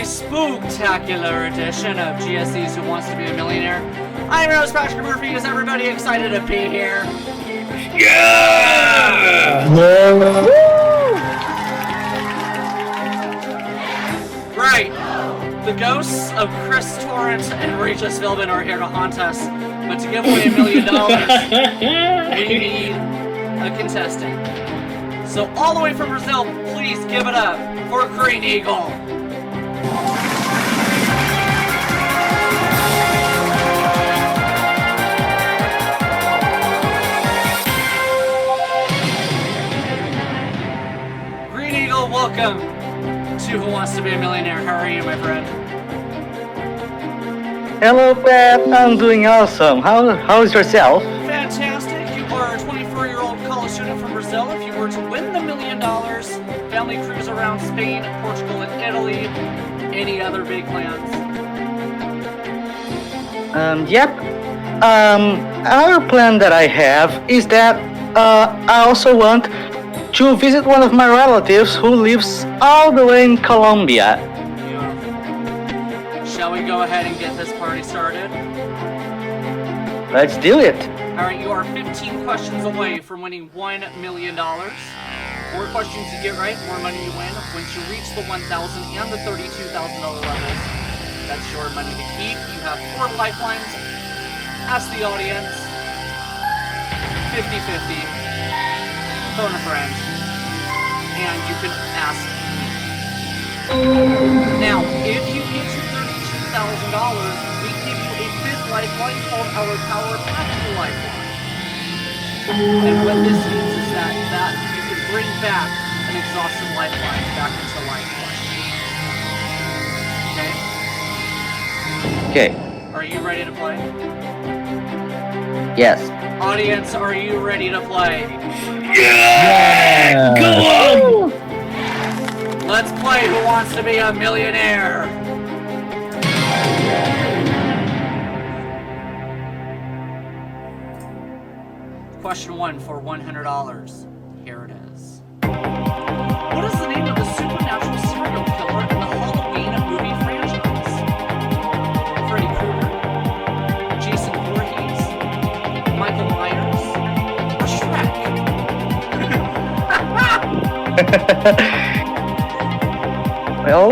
Spooktacular edition of GSE's Who Wants to Be a Millionaire. I'm your host, Patrick Murphy. Is everybody excited to be here? Yeah! Right. The ghosts of Chris Torrent and Regis Philbin are here to haunt us. But to give away $1 million, we need a contestant. So all the way from Brazil, please give it up for Green Eagle. Green Eagle, welcome to Who Wants to Be a Millionaire. How are you, my friend? Hello, Pat. I'm doing awesome. How's yourself? Fantastic. You are a 24-year-old college student from Brazil. If you were to win the $1 million, family cruise around Spain, Portugal, and Italy, any other big plans? Yep. Another plan that I have is that I also want to visit one of my relatives who lives all the way in Colombia. Beautiful. Shall we go ahead and get this party started? Let's do it. Alright, you are 15 questions away from winning $1 million. More questions you get right, more money you win. Once you reach the $1,000 and the $32,000 levels, that's your money to keep. You have 4 lifelines. Ask the audience. 50-50. Phone a friend. And you can ask me. Now, if you get to $32,000, we give you a 5th lifeline called our Power Practical Lifeline. And what this means is that you can bring back an exhausted lifeline back into lifeline. Okay? Okay. Are you ready to play? Yes. Audience, are you ready to play? Yeah! Go on! Let's play Who Wants to Be a Millionaire? Question 1 for $100. Here it is. What is the name of the supernatural serial killer in the Halloween movie franchise? Freddy Krueger, Jason Voorhees, Michael Myers, or Shrek? Well,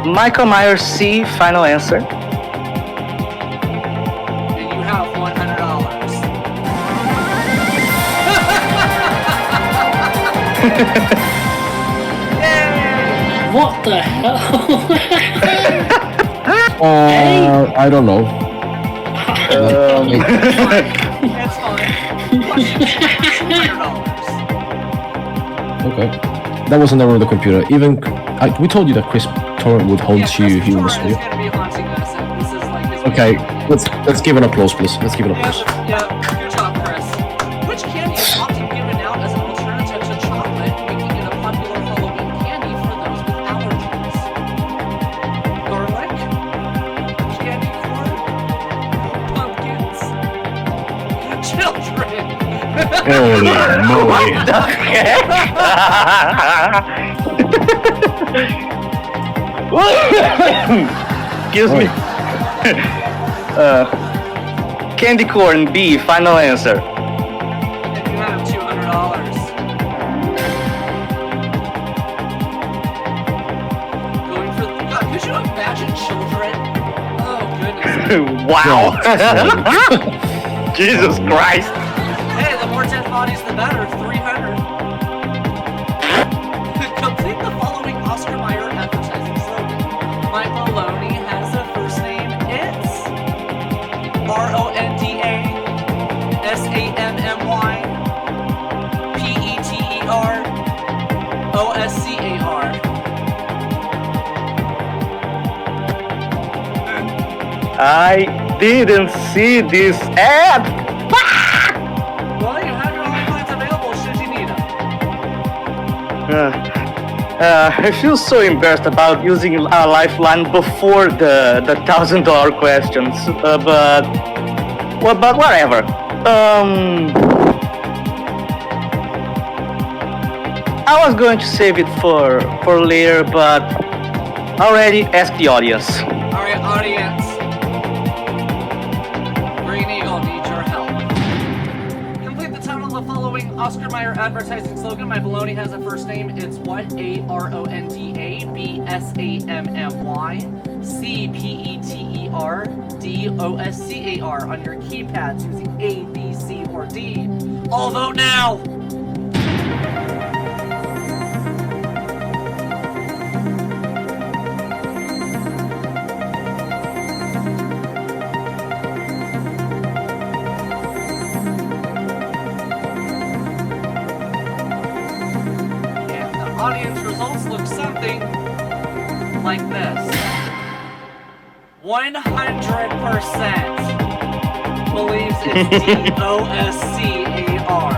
Michael Myers C, final answer. And you have $100. Yay! What the hell? I don't know. That's fine. $200. Okay. That was never on the computer. Even we told you that Chris Torrent would haunt you. He was Torrent is going to be haunting us, and this is like his okay. way. Let's give an applause, please. Let's give an applause. Yeah, good job, Chris. Which candy is often given out as an alternative to chocolate, making it a popular Halloween candy for those with allergies? Garlic? Candy corn? Pumpkins? Children? Holy moly! The heck? Excuse me. Candy corn B, final answer. And you have $200. Going for God, could you imagine children? Oh goodness. Wow. Jesus Christ. Hey, the more dead bodies the better. 300. Complete the following Oscar Mayer advertising slogan. My bologna has a first name. It's RONDASAMMY PETER OSCAR. I didn't see this ad. Well, you have your lifelines available should you need them. I feel so embarrassed about using a lifeline before the $1,000 questions, but whatever. I was going to save it for later, but already asked the audience. All right, audience. Green Eagle needs your help. Complete the title of the following Oscar Mayer advertising slogan. My baloney has a first name. It's what? ARONDA BSAMMY CPETER DOSCAR on your keypads using A, B, C, or D. All vote now! Audience results look something like this. 100% believes it's DOSCAR.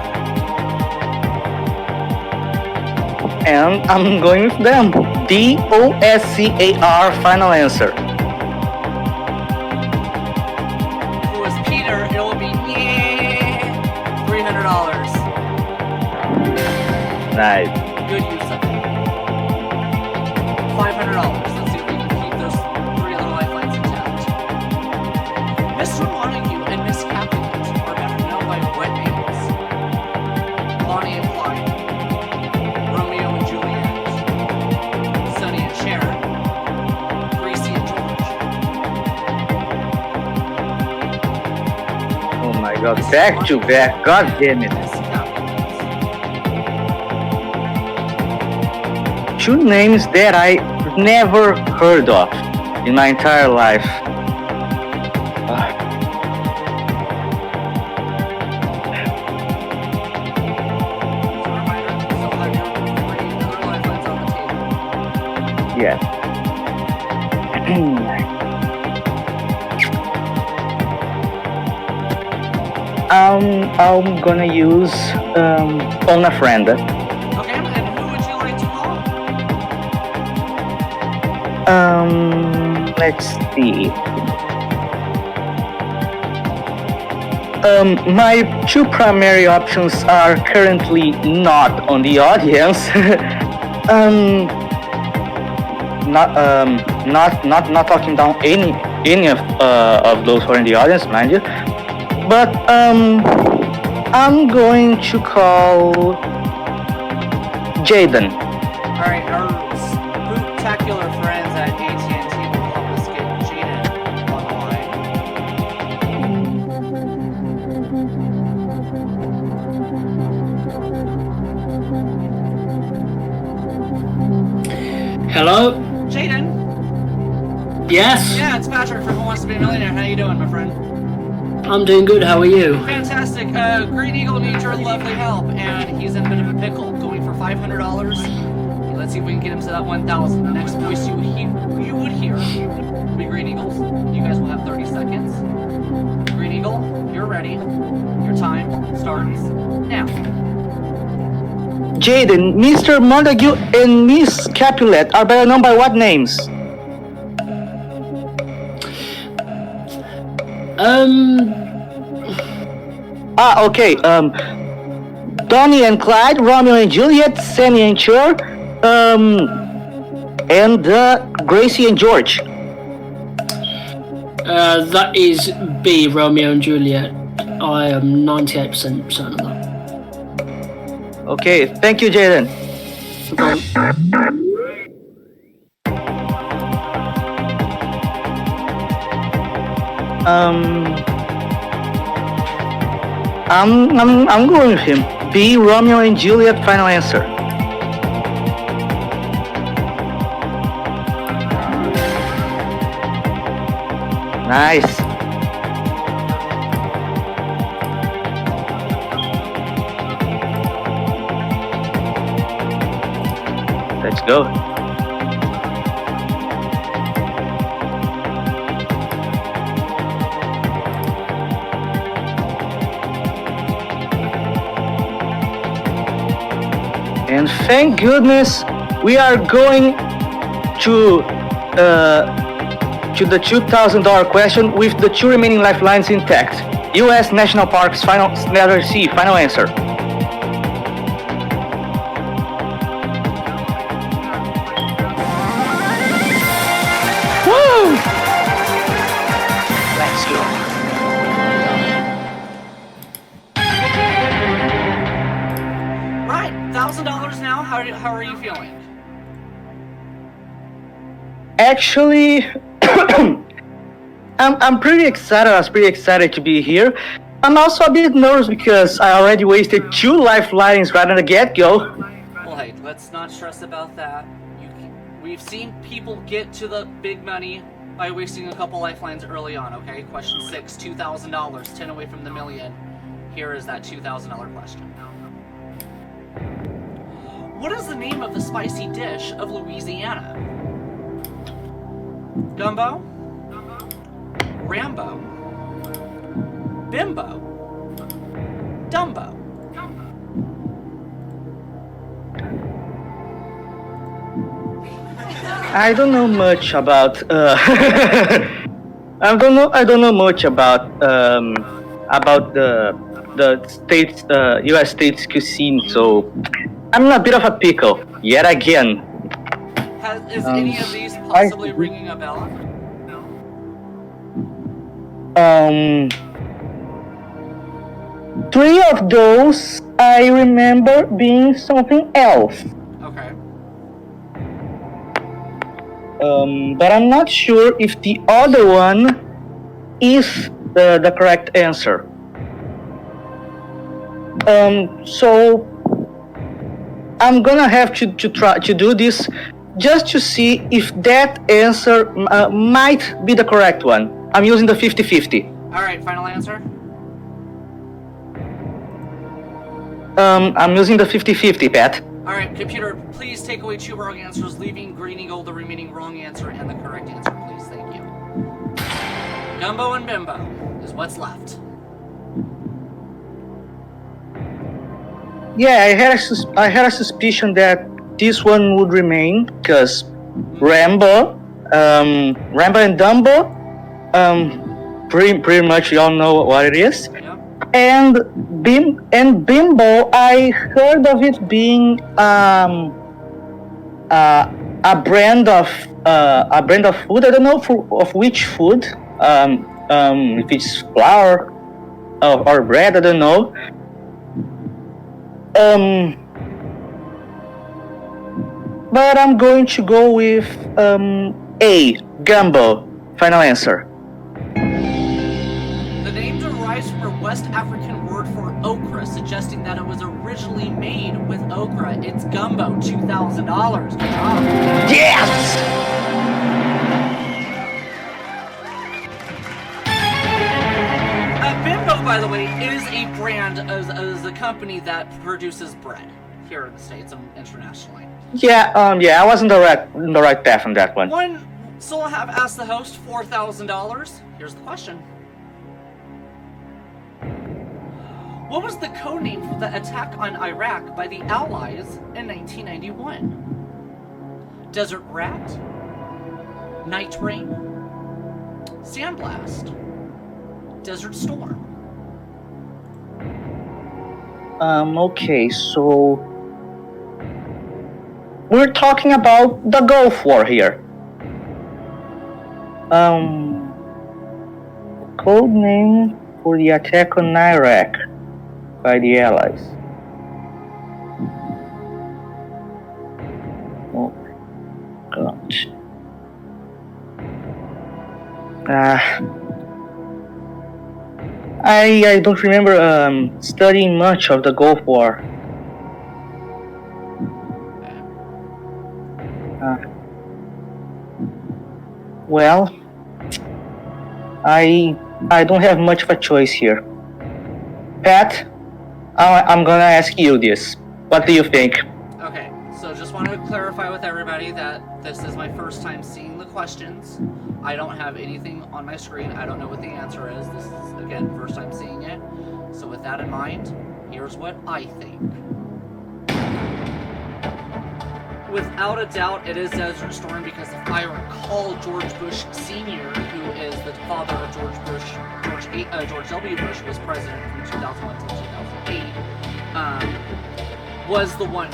And I'm going with them. DOSCAR, final answer. If it was Peter, it will be $300. Nice. Good use of it. $500. Let's see if we can keep those 3 other lifelines intact. Mr. Montague and Miss Capulet are better known by what names? Bonnie and Clyde, Romeo and Juliet, Sonny and Cher, Gracie and George. Oh my god, back to back, god damn it. Miss Capulet. Two names that I never heard of in my entire life. Yeah. I'm gonna use on a friend. Okay, and who would you like to call? Let's see. My two primary options are currently not on the audience. Not talking down any of those who are in the audience, mind you. But I'm going to call Jaden. All right, our Spooktacular friends at AT&T will help us get Jaden on the line. Hello? Jaden? Yes? Yeah, it's Patrick from Who Wants to Be a Millionaire. How you doing, my friend? I'm doing good, how are you? Fantastic. Green Eagle needs your lovely help, and he's in a bit of a pickle, going for $500. Let's see if we can get him to that 1,000. The next voice you would hear will be Green Eagle's. You guys will have 30 seconds. Green Eagle, you're ready. Your time starts now. Jaden, Mr. Montague and Miss Capulet are better known by what names? Okay. Donnie and Clyde, Romeo and Juliet, Sammy and Cher, and Gracie and George. That is B, Romeo and Juliet. I am 98% certain of that. Okay, thank you, Jaden. I'm going with him. B, Romeo and Juliet, final answer. Nice. Let's go. And thank goodness we are going to the $2,000 question with the two remaining lifelines intact. U.S. National Parks, letter C, final answer. how are you feeling? Actually, I'm pretty excited. I was pretty excited to be here. I'm also a bit nervous because I already wasted 2 lifelines right at the get-go. Well, hey, let's not stress about that. We've seen people get to the big money by wasting a couple lifelines early on, okay? Question 6, $2,000, 10 away from the million. Here is that $2,000 question. What is the name of the spicy dish of Louisiana? Gumbo? Rambo? Bimbo? Dumbo? I don't know much about. I don't know much about the states, U.S. states cuisine. So I'm in a bit of a pickle yet again. Is any of these possibly ringing a bell? Three of those I remember being something else. Okay. But I'm not sure if the other one is the correct answer. So I'm gonna have to try to do this just to see if that answer might be the correct one. I'm using the 50-50. Alright, final answer? I'm using the 50-50, Pat. Alright, computer, please take away 2 wrong answers, leaving Green Eagle the remaining wrong answer and the correct answer, please. Thank you. Gumbo and Bimbo is what's left. Yeah, I had a suspicion that this one would remain because Rambo and Dumbo, pretty much you all know what it is. Yep. And Bimbo, I heard of it being a brand of food. I don't know of which food. If it's flour or bread, I don't know. But I'm going to go with A, Gumbo. Final answer. The name derives from a West African word for okra, suggesting that it was originally made with okra. It's gumbo, $2,000. Good job. Yes! Bimbo, by the way, is a brand, is a company that produces bread here in the States and internationally. Yeah, I was in the right path on that one. So I'll have asked the host $4,000. Here's the question. What was the code name for the attack on Iraq by the Allies in 1991? Desert Rat? Night Rain? Sandblast? Desert Storm? Okay, so we're talking about the Gulf War here. Code name for the attack on Iraq by the Allies. Oh gosh. I don't remember studying much of the Gulf War. Well, I don't have much of a choice here. Pat, I'm gonna ask you this. What do you think? Okay, so just want to clarify with everybody that this is my first time seeing the questions. I don't have anything on my screen. I don't know what the answer is. This is, again, first time seeing it. So with that in mind, here's what I think. Without a doubt, it is Desert Storm because if I recall, George Bush Sr., who is the father of George W. Bush, was president from 2001 to 2008, was the one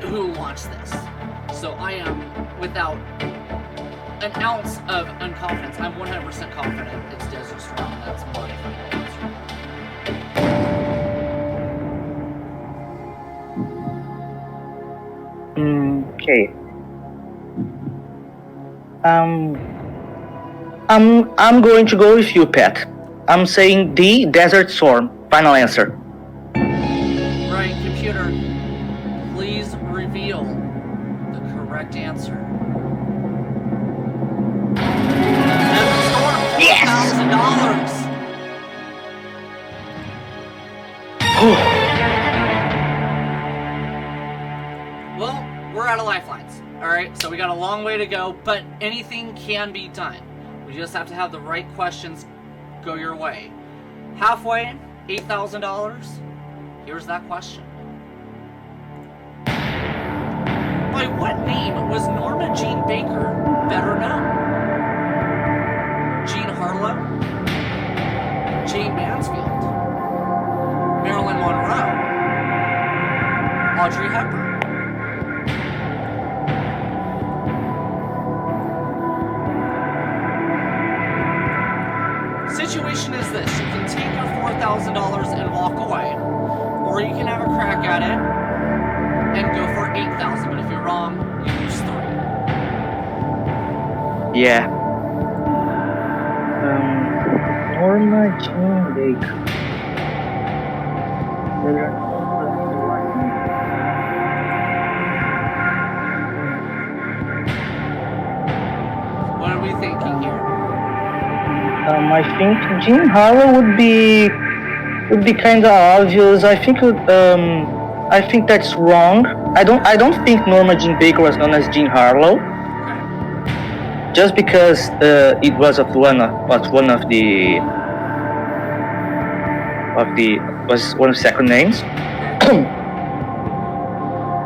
who launched this. So I am, without an ounce of unconfidence, I'm 100% confident it's Desert Storm, and that's my final answer. Okay. I'm going to go with you, Pat. I'm saying D, Desert Storm. Final answer. Right, computer. Please reveal the correct answer. Desert Storm, $4,000. Well, we're out of lifelines. Alright, so we got a long way to go, but anything can be done. We just have to have the right questions go your way. Halfway, $8,000. Here's that question. By what name was Norma Jean Baker better known? Jean Harlow? Jane Mansfield? Marilyn Monroe? Audrey Hepburn? Situation is this: you can take your $4,000 and walk away, or you can have a crack at it and go for $8,000. But if you're wrong, you lose $3. Yeah. Norma Jean Baker. What are we thinking here? I think Jean Harlow would be kind of obvious. I think that's wrong. I don't think Norma Jean Baker was known as Jean Harlow. Just because it was one of the second names.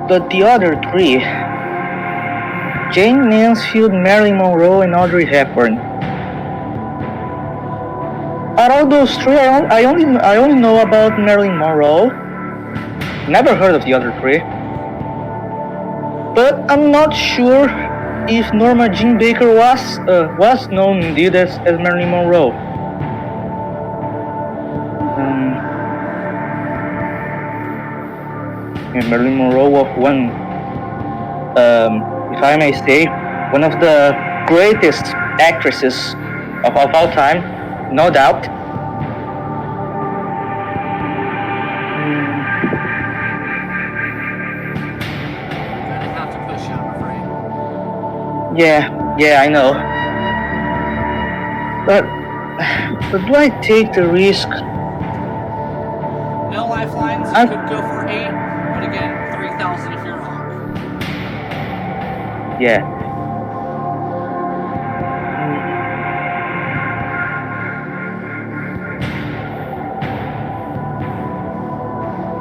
But the other three, Jane Mansfield, Marilyn Monroe, and Audrey Hepburn. Out of those three, I only know about Marilyn Monroe. Never heard of the other three. But I'm not sure if Norma Jean Baker was known indeed as Marilyn Monroe. And Marilyn Monroe was one, if I may say, one of the greatest actresses of all time. No doubt. Gonna have to push you, I'm afraid. Yeah, I know. But do I take the risk? No lifelines. You could go for 8, but again, 3,000 if you're wrong. Yeah.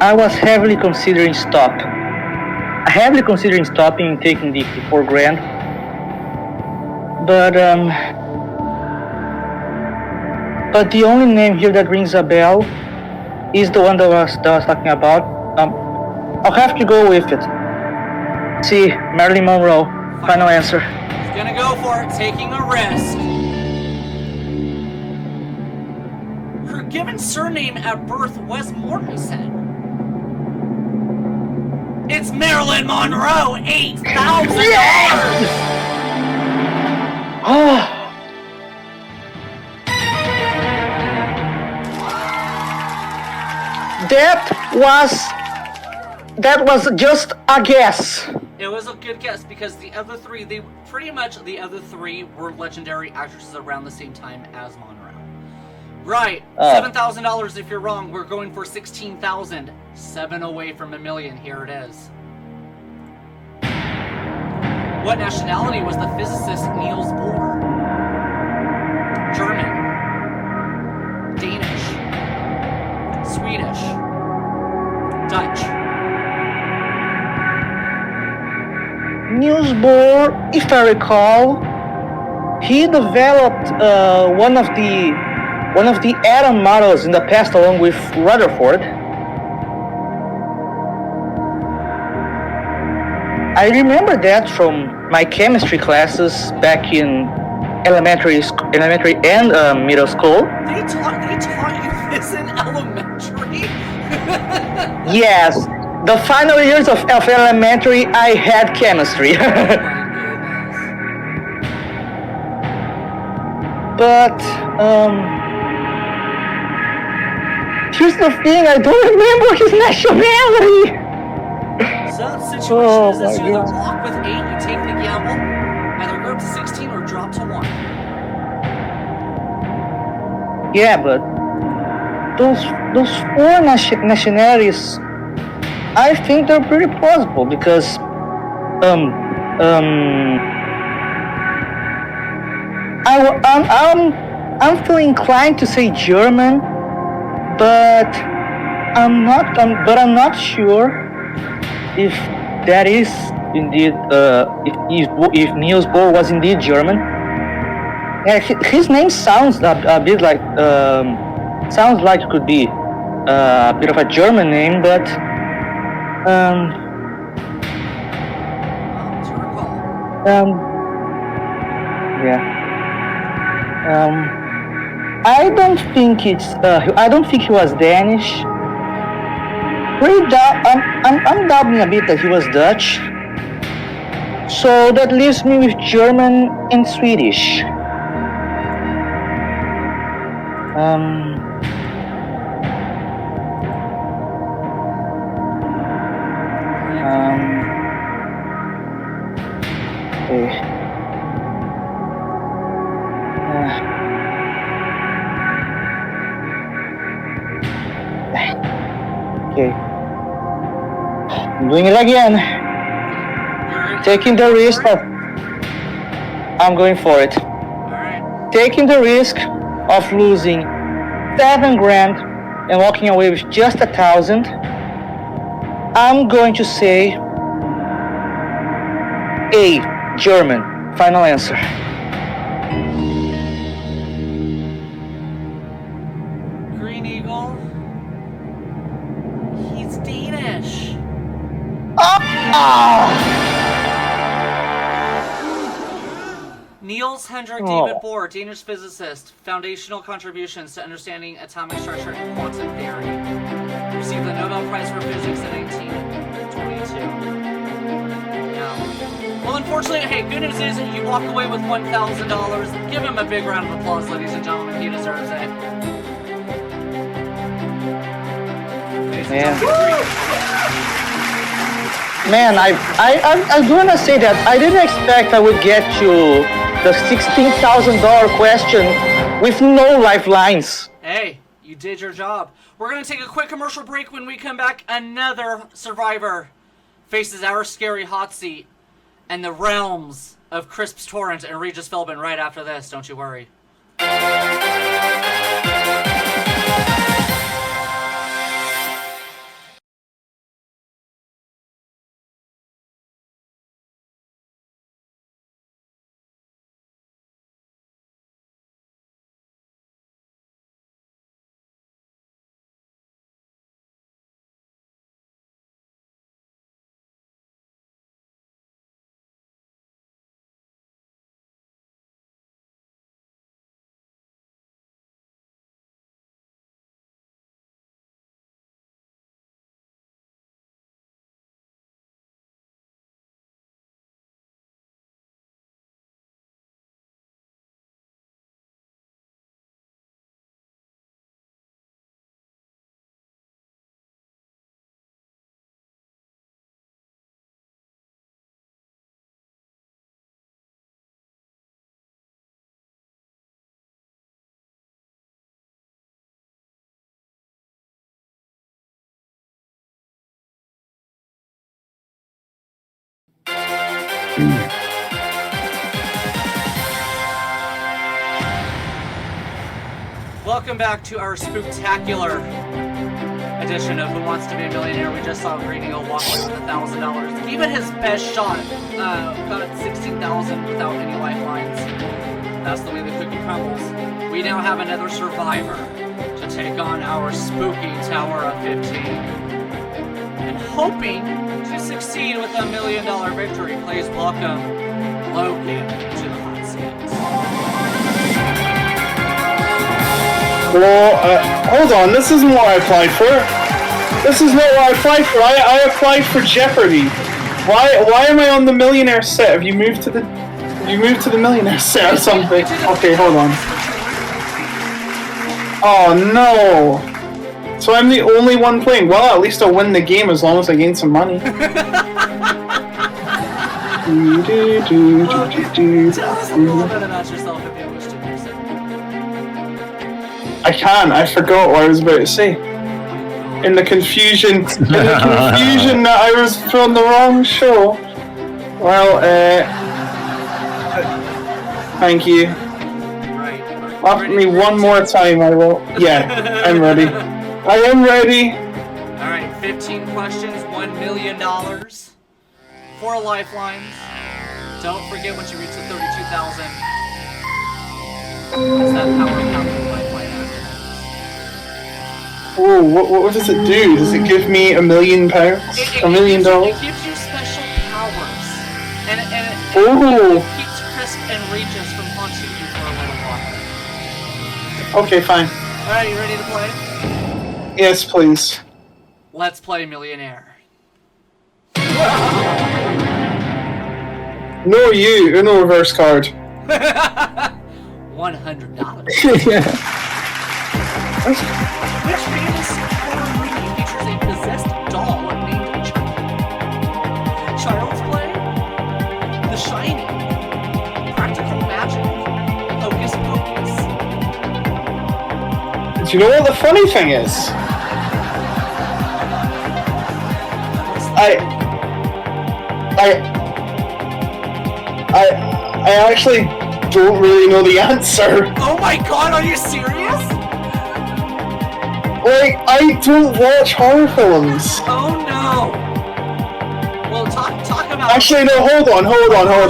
I was heavily considering stopping and taking the $4,000. But the only name here that rings a bell is the one that I was talking about. I'll have to go with it. See, Marilyn Monroe. Final answer. He's gonna go for it, taking a risk. Her given surname at birth was Mortensen. It's Marilyn Monroe, $8,000! Oh. That was just a guess. It was a good guess because the other three were legendary actresses around the same time as Monroe. Right, $7,000 if you're wrong. We're going for $16,000. 7 away from $1 million. Here it is. What nationality was the physicist Niels Bohr? German, Danish, Swedish, Dutch. Niels Bohr, if I recall, he developed one of the atom models in the past along with Rutherford. I remember that from my chemistry classes back in elementary and middle school. They taught you this in elementary? Yes, the final years of elementary, I had chemistry. My goodness. But, here's the thing, I don't remember his nationality. So the situation Oh is this: my you either God. walk with 8, you take the gamble, either go up to 16 or drop to 1. Yeah, but those four nationalities, I think they're pretty plausible because I'm feeling inclined to say German, but I'm not sure if that is indeed if Niels Bohr was indeed German. Yeah, his name sounds a bit like sounds like it could be a bit of a German name, but To recall. yeah. I don't think he was Danish. I'm doubting a bit that he was Dutch. So that leaves me with German and Swedish. Okay. Okay. I'm doing it again. Taking the risk of... I'm going for it. Alright. Taking the risk of losing 7 grand and walking away with just 1,000. I'm going to say A, German. Final answer. Green Eagle. He's Danish. Niels Henrik David Bohr, Danish physicist, foundational contributions to understanding atomic structure and quantum theory. Received the Nobel Prize for Physics in 1922. Yeah. Well, unfortunately, hey, good news is you walk away with $1,000. Give him a big round of applause, ladies and gentlemen. He deserves it. Man, I do want to say that I didn't expect I would get to the $16,000 question with no lifelines. Hey, you did your job. We're going to take a quick commercial break. When we come back, another survivor faces our scary hot seat and the realms of Crisp's Torrent and Regis Philbin right after this. Don't you worry. Welcome back to our Spooktacular edition of Who Wants to Be a Millionaire. We just saw Green Eagle walk away with $1,000. Gave it his best shot. Got it 16,000 without any lifelines. That's the way the cookie crumbles. We now have another survivor to take on our spooky Tower of 15. And hoping to succeed with a $1 million victory, please welcome Logan to the hot seat. Well, hold on, this isn't what I applied for. This is not what I applied for. I applied for Jeopardy. Why am I on the Millionaire set? Have you moved to the Millionaire set or something? Okay, hold on. Oh no. So I'm the only one playing. Well, at least I'll win the game as long as I gain some money. Tell us a little bit about yourself if you wish to do so. I can. I forgot what I was about to say. In the confusion that I was on the wrong show. Well, thank you. Right. Offer me one more time, I will. Yeah, I'm ready. I am ready. Alright, 15 questions, $1 million. 4 lifelines. Don't forget once you reach the 32,000. It's that power lifeline after. Oh, what does it do? Does it give me £1 million? $1 million? It gives you special powers. And it keeps Chris and Regis from haunting you for a little while. Okay, fine. Alright, you ready to play? Yes, please. Let's play Millionaire. No, you. Uno reverse card. $100. Yeah. Which famous horror movie features a possessed doll named Chucky? Child's Play? The Shining? Practical Magic? Hocus Pocus? Do you know what the funny thing is? I actually don't really know the answer. Oh my god, are you serious? Like, I don't watch horror films. Oh no. Well, talk about... Actually, no, hold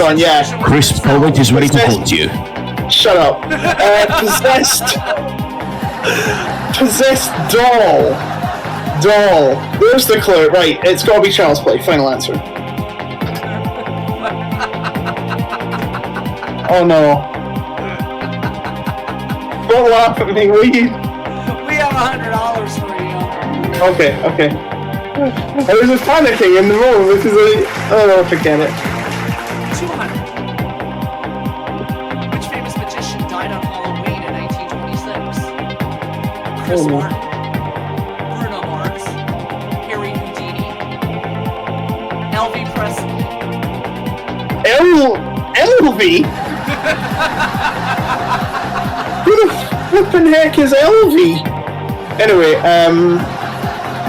on, yeah. Chris Torrent is ready to hold you. Shut up. Possessed doll. There's the clue. Right, it's gotta be Child's Play. Final answer. Oh no. Don't laugh at me, will you? We have $100 for you. Okay. I was just panicking in the moment because oh no, forget it. 200. Which famous magician died on Halloween in 1926? Chris Martin, Bruno Mars, Harry Houdini, Elvis Presley. Elvie? Who the flippin' heck is Elvie? Anyway,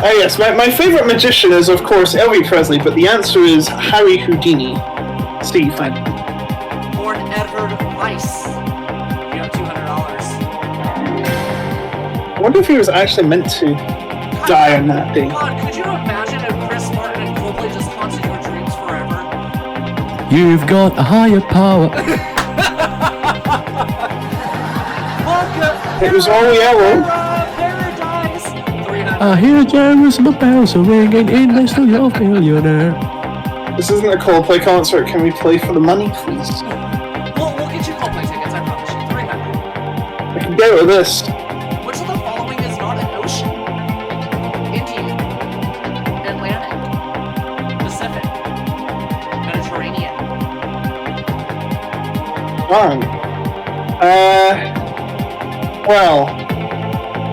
yes, my favourite magician is, of course, Elvis Presley, but the answer is Harry Houdini. See, fine. Born Edward Weiss. You have $200. I wonder if he was actually meant to die on that day. God, could you imagine if Chris Martin and Coldplay just haunted your dreams forever? You've got a higher power. It was all yellow. Paradise. I hear Jerusalem bells are ringing in the studio of Millionaire. This isn't a Coldplay concert. Can we play for the money, please? We'll get you Coldplay tickets, I promise you. $300. I can get with this. Which of the following is not an ocean? Indian, Atlantic, Pacific, Mediterranean. Fine. Well,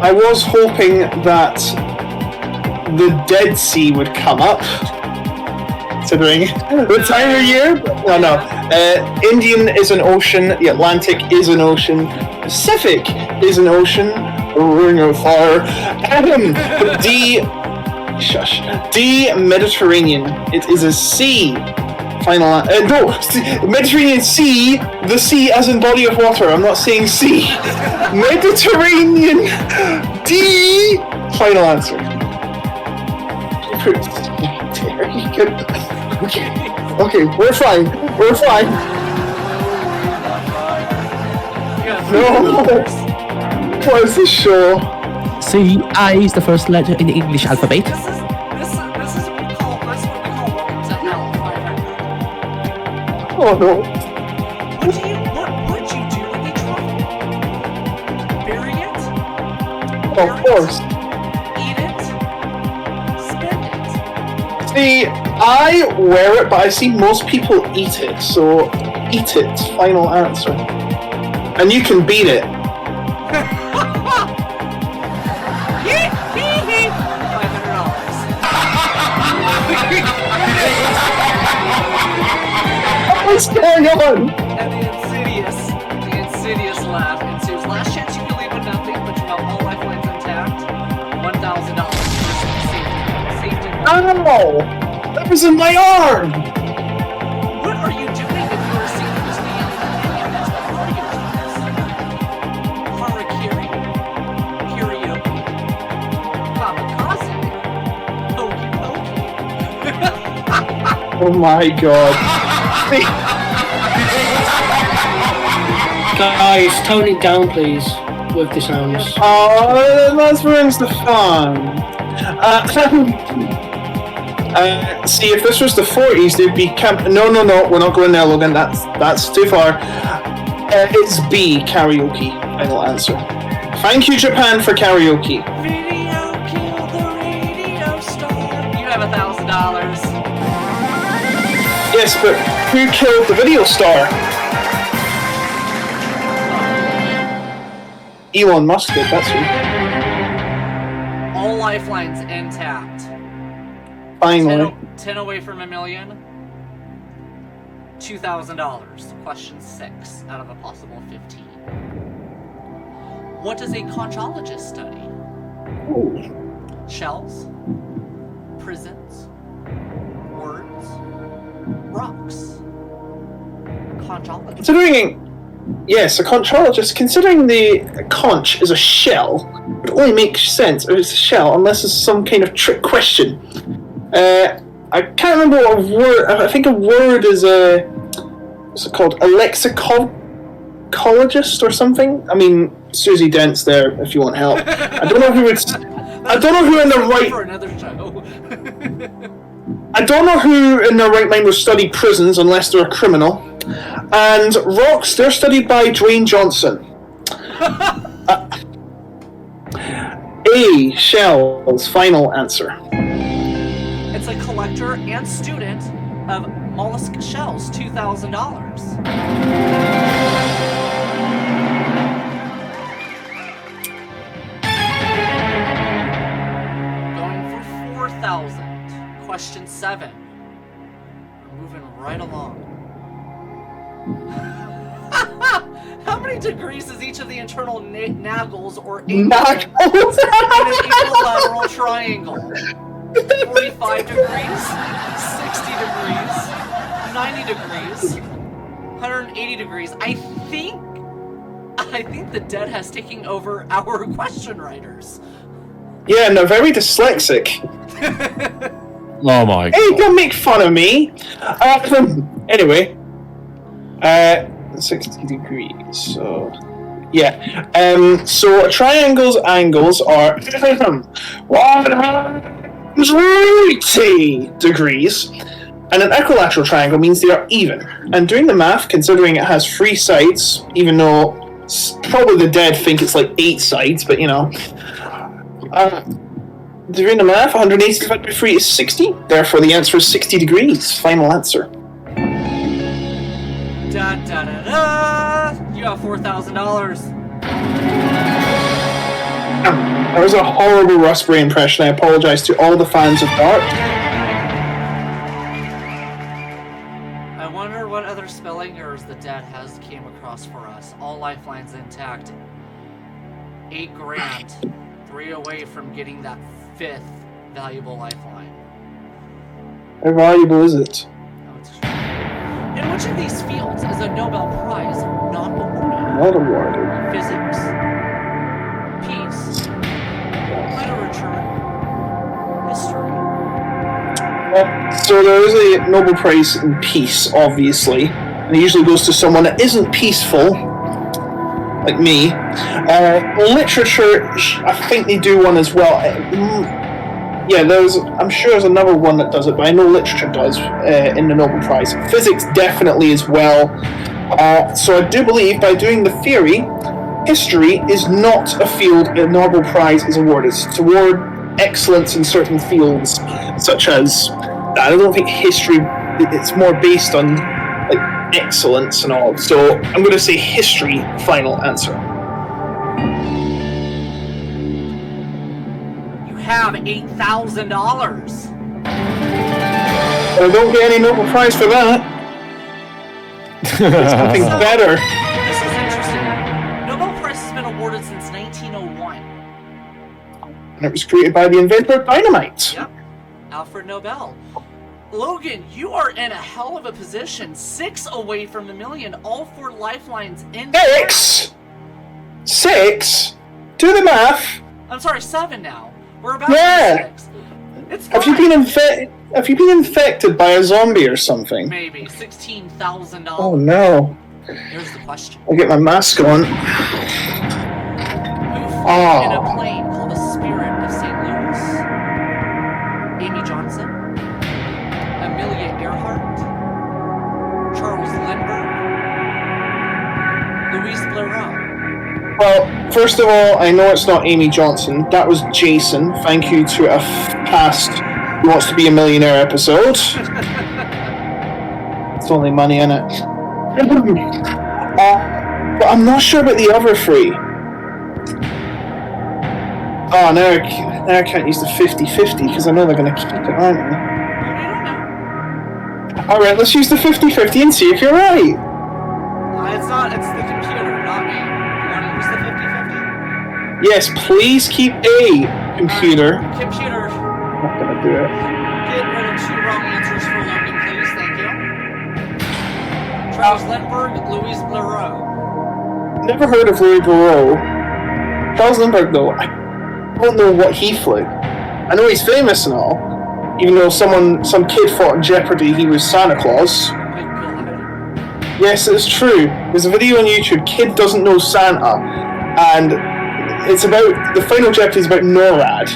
I was hoping that the Dead Sea would come up, considering the time of year. No. Indian is an ocean, the Atlantic is an ocean, Pacific is an ocean, Ring of Fire, D, Mediterranean. It is a sea. Final Mediterranean Sea, the sea as in body of water. I'm not saying sea. Mediterranean D. Final answer. Okay, we're fine. No. What is this show? C, I is the first letter in the English alphabet. This is what we call welcome to hell. $500. Oh no. What would you do with a truffle? Bury it? Of course. Eat it? See, I wear it, but I see most people eat it, so eat it, final answer. And you can beat it. What's going on? And the insidious laugh ensues. Last chance you can leave with nothing, but you have all lifelines intact. $1,000 for safety. Ow! That was in my arm! What are you doing if you are seeing this man in this? What are you doing? Harakiri. Karaoke. Kamikaze. Pokey pokey. Oh my god. Guys, tone it down, please, with the sounds. Oh, that ruins the fun. See, if this was the 40s, they'd be No, we're not going there, Logan. That's too far. It's B, karaoke. Final answer. Thank you, Japan, for karaoke. Video killed the radio star. You have $1,000. Yes, but who killed the video star? Elon Musk did, that's who. All lifelines intact. Finally. 10 away from $1 million. $2,000. Question 6 out of a possible 15. What does a conchologist study? Ooh. Shells? Prisons? Words? Rocks? Conchologist. Considering, yes, a conchologist, considering the conch is a shell, it only makes sense if it's a shell, unless it's some kind of trick question. I can't remember what a word, I think a word is a, what's it called, a lexicologist or something? I mean, Susie Dent's there if you want help. I don't know who it's, I don't know who in the right... For another show. I don't know who in their right mind would study prisons unless they're a criminal. And rocks, they're studied by Dwayne Johnson. A, shells, final answer. It's a collector and student of mollusk shells. $2,000. Going for 4,000. Question 7. We're moving right along. How many degrees is each of the internal naggles or angles in an equilateral triangle? 45 degrees, 60 degrees, 90 degrees, 180 degrees. I think the dead has taken over our question writers. Yeah, and they're very dyslexic. Oh my Hey, god. don't make fun of me. Anyway, 60 degrees. So, yeah. So a triangle's angles are 180 degrees, and an equilateral triangle means they are even. And doing the math, considering it has 3 sides, even though probably the dead think it's like 8 sides, but you know. Doing the math, 180 divided by 3 is 60. Therefore, the answer is 60 degrees. Final answer. Da da da da! You have $4,000. That was a horrible Raspberry impression. I apologize to all the fans of Dart. I wonder what other spelling errors the dead has came across for us. All lifelines intact. $8 grand. 3 away from getting that 5th valuable lifeline. How valuable is it? Oh, it's true. In which of these fields is a Nobel Prize not awarded? Not awarded. Physics, peace, literature, history. So there is a Nobel Prize in Peace, obviously. And it usually goes to someone that isn't peaceful, like me. Literature, I think they do one as well. Yeah, I'm sure there's another one that does it, but I know literature does in the Nobel Prize. Physics definitely as well. So I do believe by doing the theory, history is not a field a Nobel Prize is awarded. It's to award excellence in certain fields, such as I don't think history. It's more based on like excellence and all. So I'm going to say history. Final answer. You have $8,000. I don't get any Nobel Prize for that. It's something better. This is interesting. Nobel Prize has been awarded since 1901. And it was created by the inventor of dynamite. Yep, Alfred Nobel. Logan, you are in a hell of a position. 6 away from the million. All 4 lifelines in. 6? Do the math. I'm sorry, 7 now. We're about Yeah. to 6. It's Have you been infected by a zombie or something? Maybe $16,000. Oh no! Here's the question. I'll get my mask on. Who flew Oh. in a plane called the Spirit of St. Louis? Amy Johnson, Amelia Earhart, Charles Lindbergh, Louise Blériot. Well, first of all, I know it's not Amy Johnson. That was Jason. Thank you to a past Who Wants to Be a Millionaire episode. It's only money in it. But I'm not sure about the other 3. Oh, now I can't use the 50-50 because I know they're going to keep it, aren't they? Well, we don't know. Alright, let's use the 50-50 and see if you're right. It's not. It's the computer, not me. You want to use the 50-50? Yes, please keep a computer. Computer, I'm not going to do it. get rid of 2 wrong answers for Logan, please. Thank you. Charles Lindbergh, Louise Blériot. Never heard of Louis Blériot. Charles Lindbergh, though, I don't know what he flew. I know he's famous and all, even though some kid fought in Jeopardy, he was Santa Claus. Oh my god. Yes, it's true. There's a video on YouTube, Kid Doesn't Know Santa, and it's about, the final Jeopardy is about NORAD,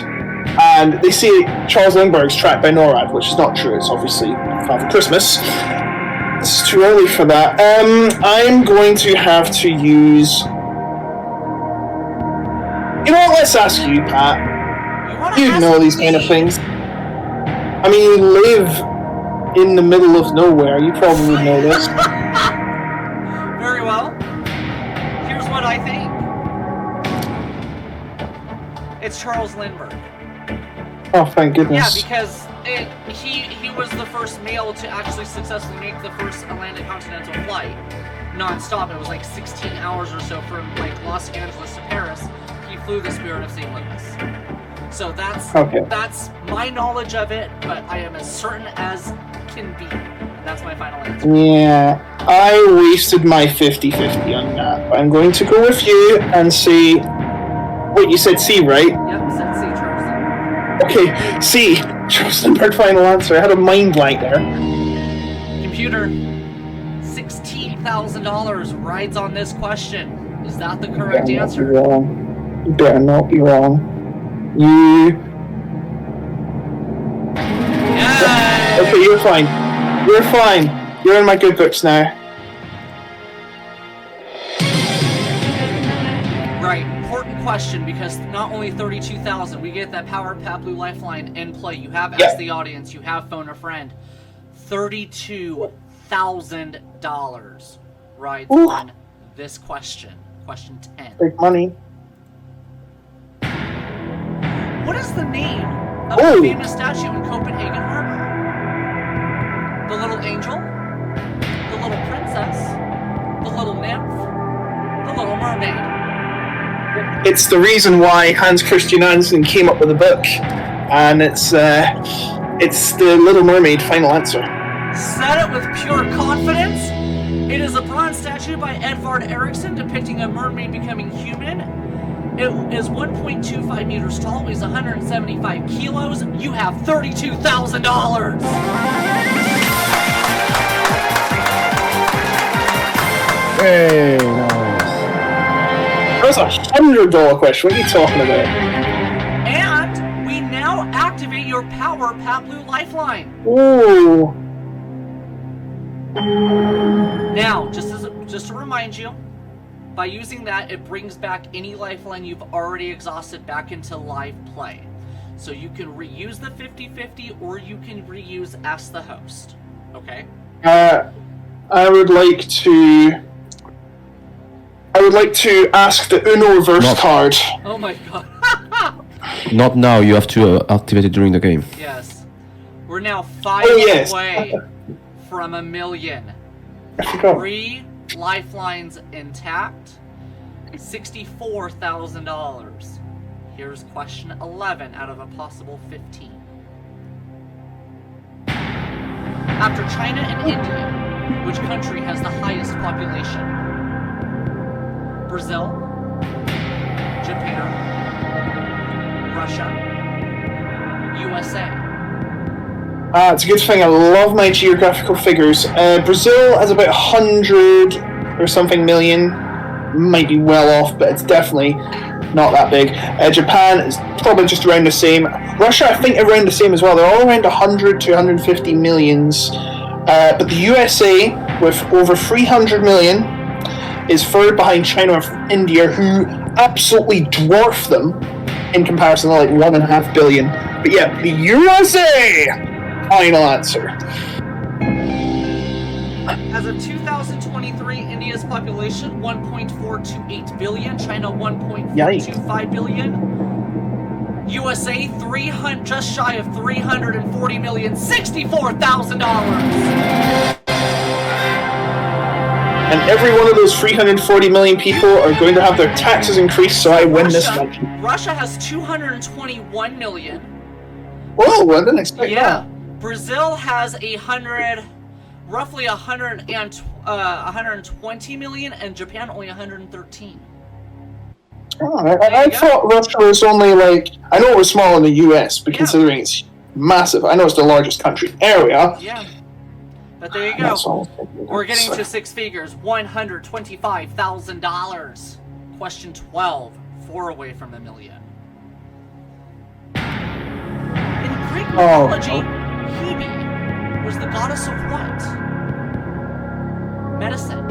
and they say Charles Lindbergh's tracked by NORAD, which is not true, it's obviously Father Christmas. It's too early for that. I'm going to have to use... You know what, let's ask you, Pat. You know these kind of things. I mean, you live in the middle of nowhere, you probably know this. Very well. Here's what I think. It's Charles Lindbergh. Oh, thank Yeah, goodness. because he was the first male to actually successfully make the first Atlantic continental flight non-stop. It was like 16 hours or so from like Los Angeles to Paris. He flew the Spirit of St. Louis. So that's my knowledge of it, but I am as certain as can be. And that's my final answer. Yeah, I wasted my 50-50 on that. But I'm going to go with you and say... Wait, you said C, right? Yep, said C, Charles Lindbergh. Okay, C. Charles Lindbergh, final answer. I had a mind blank there. Computer, $16,000 rides on this question. Is that the correct answer? You better not be wrong. You... Yay! Okay, you're fine. You're fine. You're in my good books now. Right, important question, because not only 32,000, we get that Power Pat Blue Lifeline in play. You have Ask the Audience, you have Phone a Friend. $32,000 rides on this question. Question 10. Big money. What is the name of the famous statue in Copenhagen Harbor? The Little Angel? The Little Princess? The Little Nymph? The Little Mermaid? It's the reason why Hans Christian Andersen came up with a book, and it's the Little Mermaid. Final answer. Said it with pure confidence. It is a bronze statue by Edvard Eriksson depicting a mermaid becoming human. It is 1.25 meters tall, weighs 175 kilos. You have $32,000. Hey, nice. That was $100 question. What are you talking about? And we now activate your Power Pat Blue Lifeline. Ooh. Now, just to remind you, by using that, it brings back any lifeline you've already exhausted back into live play. So you can reuse the 50-50 or you can reuse Ask the Host. Okay? I would like to ask the Uno reverse card. Oh my god. Not now. You have to activate it during the game. Yes. We're now 5 away from $1 million. I forgot. 3 lifelines intact. $64,000. Here's question 11 out of a possible 15. After China and India, which country has the highest population? Brazil, Japan, Russia, USA. It's a good thing I love my geographical figures. Brazil has about 100 or something million. Might be well off, but it's definitely not that big. Japan is probably just around the same. Russia, I think, around the same as well. They're all around 100 to 150 millions. But the USA, with over 300 million, is third behind China and India, who absolutely dwarf them in comparison to like 1.5 billion. But yeah, the USA! Final answer. As of 2023, India's population 1.428 billion, China 1.425 billion, USA just shy of 340 million, $64,000. And every one of those 340 million people are going to have their taxes increased, so I win this one. Russia has 221 million. Whoa, I didn't expect that. Brazil has roughly 120 million, and Japan only 113. Oh, I thought Russia was only like... I know it was small in the US, but considering it's massive, I know it's the largest country area. Yeah. But there you go. We're getting to 6 figures. $125,000. Question 12. 4 away from $1 million. In Greek mythology, Hebe was the goddess of what? Medicine,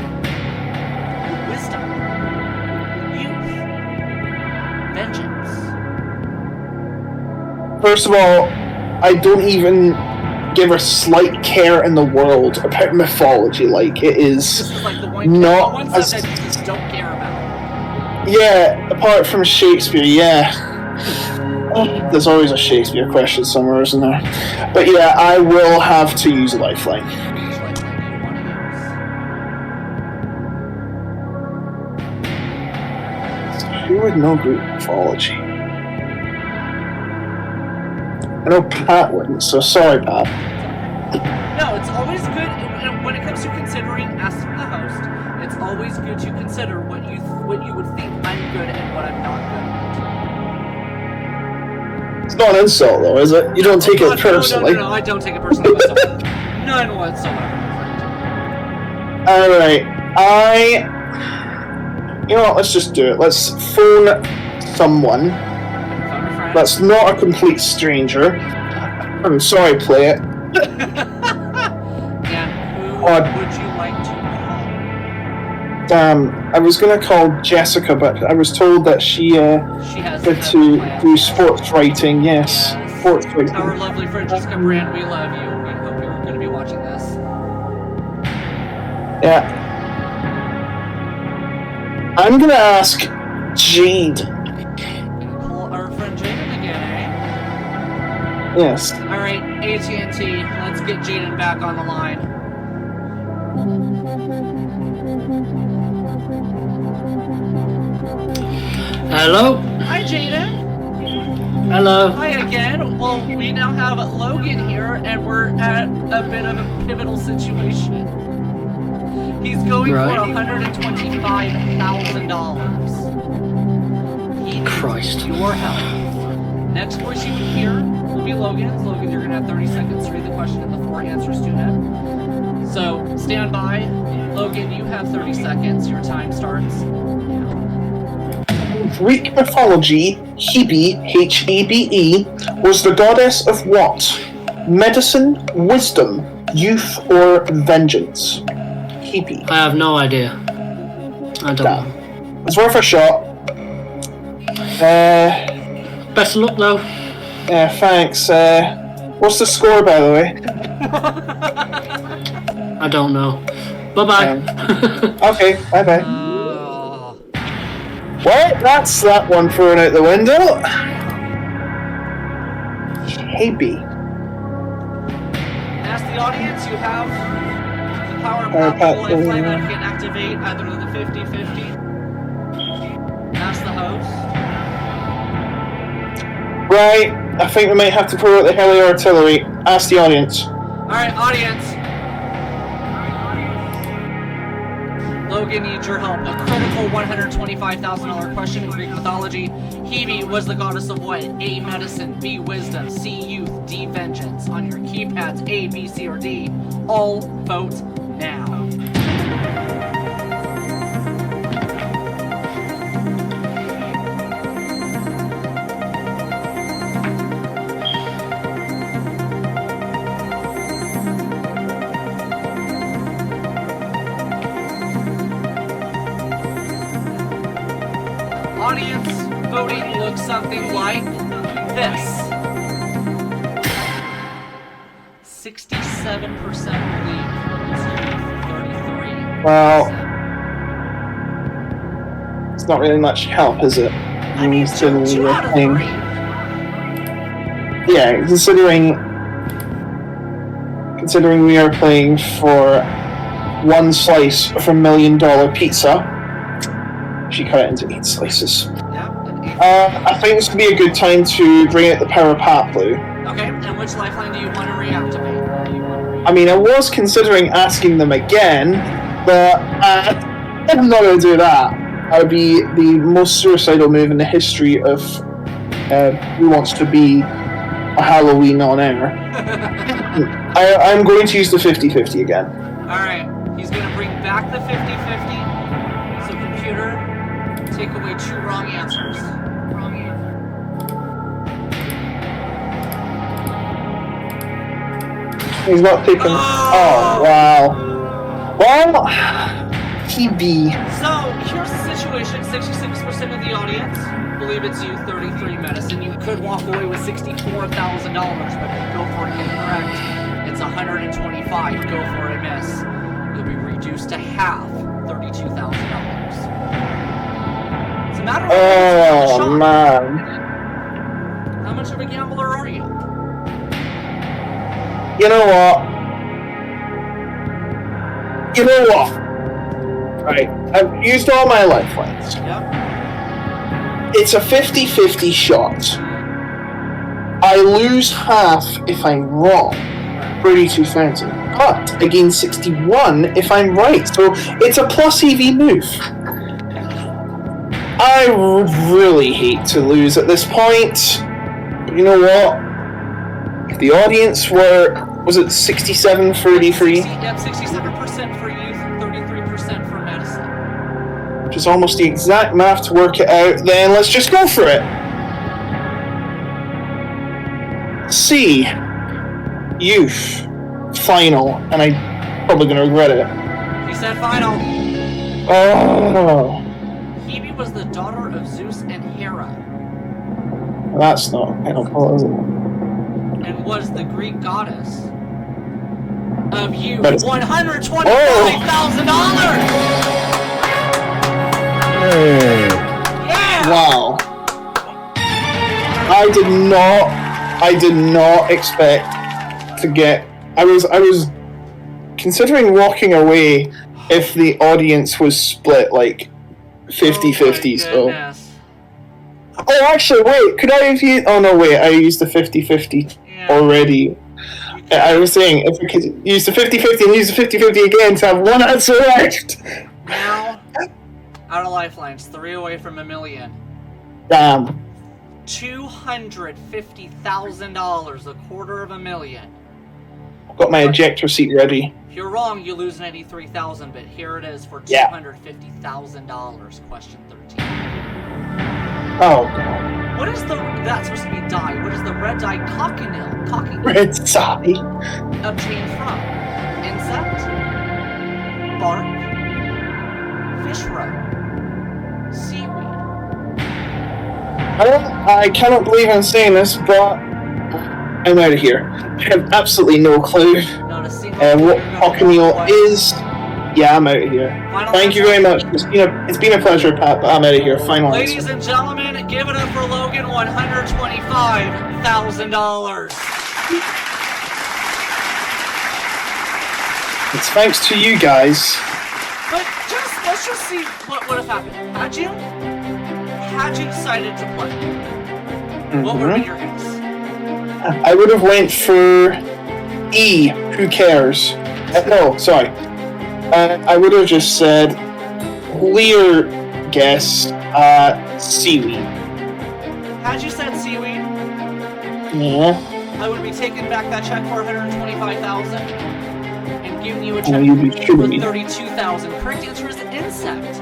wisdom, youth, vengeance. First of all, I don't even give a slight care in the world about mythology. Like, it is This is like the one as... stuff that you just don't care about. Yeah, apart from Shakespeare, yeah. There's always a Shakespeare question somewhere, isn't there? But yeah, I will have to use a lifeline. Which lifeline do you want to use? Who would know Greek mythology? I know Pat wouldn't, so sorry, Pat. No, it's always good when it comes to considering asking the host. It's always good to consider what you would think I'm good at and what I'm not good at. It's not an insult, though, is it? You don't take it personally. No, I don't take it personally myself. None whatsoever. Alright, you know what, let's just do it. Let's phone someone. That's not a complete stranger. I'm sorry, play it. And who would you like to call? I was gonna call Jessica, but I was told that she has had to do sports writing, yes. Sports writing. Our lovely Francesca Brand, we love you. We hope you're going to be watching this. Yeah. I'm gonna ask Jade. Call our friend Jaden again, eh? Yes. Alright, AT&T, let's get Jaden back on the line. Hello? Hi, Jaden. Hello? Hi again. Well, we now have Logan here, and we're at a bit of a pivotal situation. He's going for $125,000. He needs Christ. your help. Next voice you can hear will be Logan's. Logan, you're going to have 30 seconds to read the question and the 4 answers to it. So, stand by. Logan, you have 30 seconds. Your time starts now. Greek mythology, Hebe, H-E-B-E, was the goddess of what? Medicine, wisdom, youth, or vengeance? Hebe. I have no idea. I don't know. It's worth a shot. Best of luck, though. Yeah, thanks. What's the score, by the way? I don't know. Bye-bye. Okay, bye-bye. Well, that's that one thrown out the window. Hey, B. Ask the audience, you have the power Power pack pack, lifeline yeah. that can activate either the 50-50. Ask the host. Right, I think we might have to pull out the heli artillery. Ask the audience. Alright, audience. Logan needs your help. A critical $125,000 question in Greek mythology. Hebe was the goddess of what? A, medicine, B, wisdom, C, youth, D, vengeance. On your keypads, A, B, C, or D. All vote now. Audience voting looks something like this. 67% believe it's 33. Well, it's not really much help, is it? I mean, two out of three. Yeah, considering we are playing for one slice of $1 million pizza. She cut it into 8 slices. I think this would be a good time to bring out the power pat blue. Okay, and which lifeline do you want to reactivate? I mean, I was considering asking them again, but I'm not going to do that. That would be the most suicidal move in the history of Who Wants to Be a Halloween on Air. I'm going to use the 50-50 again. Alright, he's going to bring back the 50-50. So computer, take away 2 wrong answers. He's not taking... Oh, wow. Well, TB. So, here's the situation. 66% of the audience believe it's you, 33 medicine. You could walk away with $64,000, but go for it incorrect. It's 125. Go for a miss. You'll be reduced to half, $32,000. It's a matter of Oh, man. How much of a gambler are you? You know what? Right, I've used all my lifelines. Yep. It's a 50-50 shot. I lose half if I'm wrong. 32,000. But I gain 61 if I'm right. So it's a plus EV move. I would really hate to lose at this point. But you know what? If the audience was it 67-33? Yep, 67% for youth and 33% for medicine. Which is almost the exact math to work it out, then let's just go for it. C. Youth. Final. And I'm probably going to regret it. He said final. Oh. Hebe was the daughter of Zeus and Hera, That's not helpful, is it? and was the Greek goddess of youth. $125,000! Hey. Yeah! Wow. I did not expect to get... I was considering walking away if the audience was split, like, 50-50, so... Oh, actually, wait, could I have used... Oh, no, wait, I used the 50-50 already. I was saying, if we could use the 50-50 and use the 50-50 again to have one answer left! Now, out of lifelines, 3 away from $1 million. Damn. $250,000, $250,000. I've got my ejector seat ready. If you're wrong, you lose $93,000, but here it is for $250,000. Question 13. Oh, God. What is that's supposed to be dye. What is the red dye cochineal Red dye. obtained from? Insect? Bark? Fish roe? Seaweed? I cannot believe I'm saying this, but I'm out of here. I have absolutely no clue Not a single what clue. Cochineal is. Yeah, I'm out of here. Final Thank you answer. very much. It's been a pleasure, Pat, but I'm out of here. Final Ladies answer. and gentlemen, give it up for Logan, $125,000. It's thanks to you guys. But let's just see what would have happened. Had you decided to play, what would have been your guess? I would have went for E. Who cares? No, sorry. I would have just said clear guess. Seaweed. Had you said seaweed, Yeah. I would be taking back that check for $125,000 and giving you a Oh, check you'd be for kidding me. $32,000. Correct answer is insect.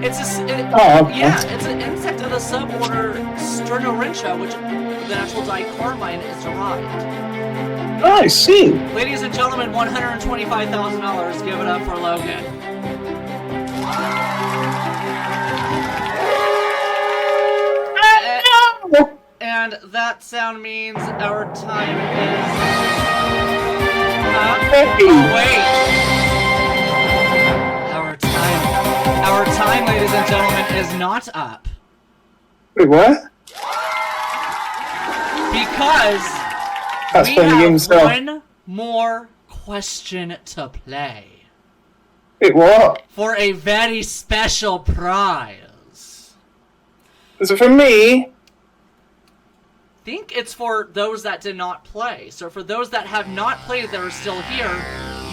It's Oh, okay. yeah, it's an insect of the suborder Sternorhyncha, which the natural dye carmine is derived. Oh, I see. Ladies and gentlemen, $125,000. Give it up for Logan. And that sound means our time is up. Oh, wait. Our time, ladies and gentlemen, is not up. Wait, what? Because That's we playing the game have itself. one more question to play Wait, what? for a very special prize. Is it for me? I think it's for those that did not play. So for those that have not played that are still here,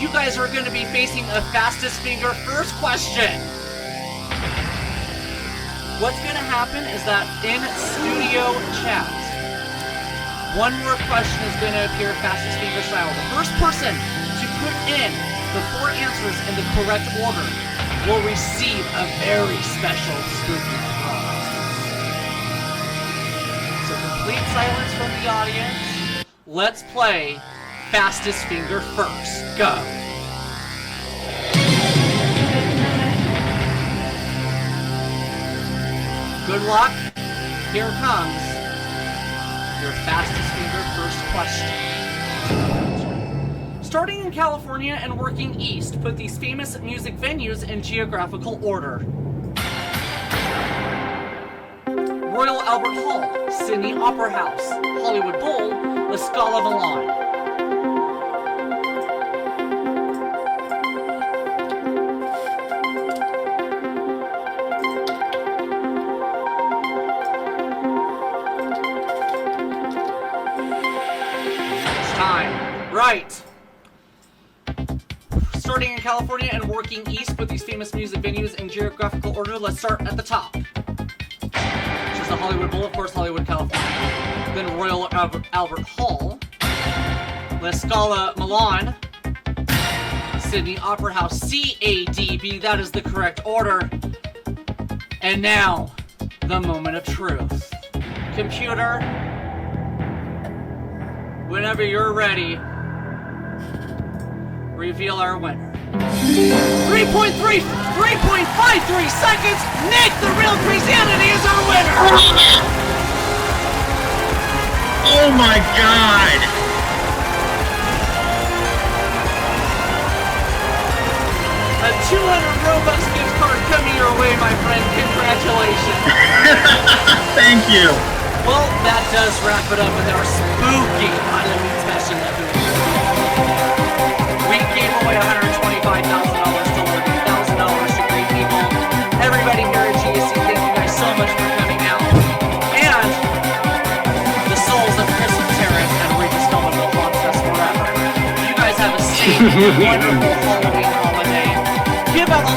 you guys are going to be facing a fastest finger first question. What's going to happen is that in studio chat, one more question is going to appear fastest finger style. The first person to put in the 4 answers in the correct order will receive a very special spooky prize. So complete silence from the audience. Let's play fastest finger first. Go. Good luck. Here comes your fastest finger first question. Starting in California and working east, put these famous music venues in geographical order. Royal Albert Hall, Sydney Opera House, Hollywood Bowl, La Scala Milan. It's time. Right. Starting in California and working east, put these famous music venues in geographical order. Let's start at the top. The Hollywood Bowl, of course, Hollywood, California. Then Royal Albert Hall, La Scala Milan, Sydney Opera House, CADB. That is the correct order. And now, the moment of truth. Computer, whenever you're ready, reveal our winner. 3.53 seconds. Nick, the real Christianity, is our winner. Oh my god! A 200 Robux gift card coming your way, my friend. Congratulations. Thank you. Well, that does wrap it up with our spooky Halloween special episode. We gave away $125,000 to Logan, $1,000 to great people. Everybody here at GSE, thank you guys so much for coming out. And the souls of Chris and Torrent and Regis will haunt us forever. You guys have a safe, wonderful Halloween holiday. Give out a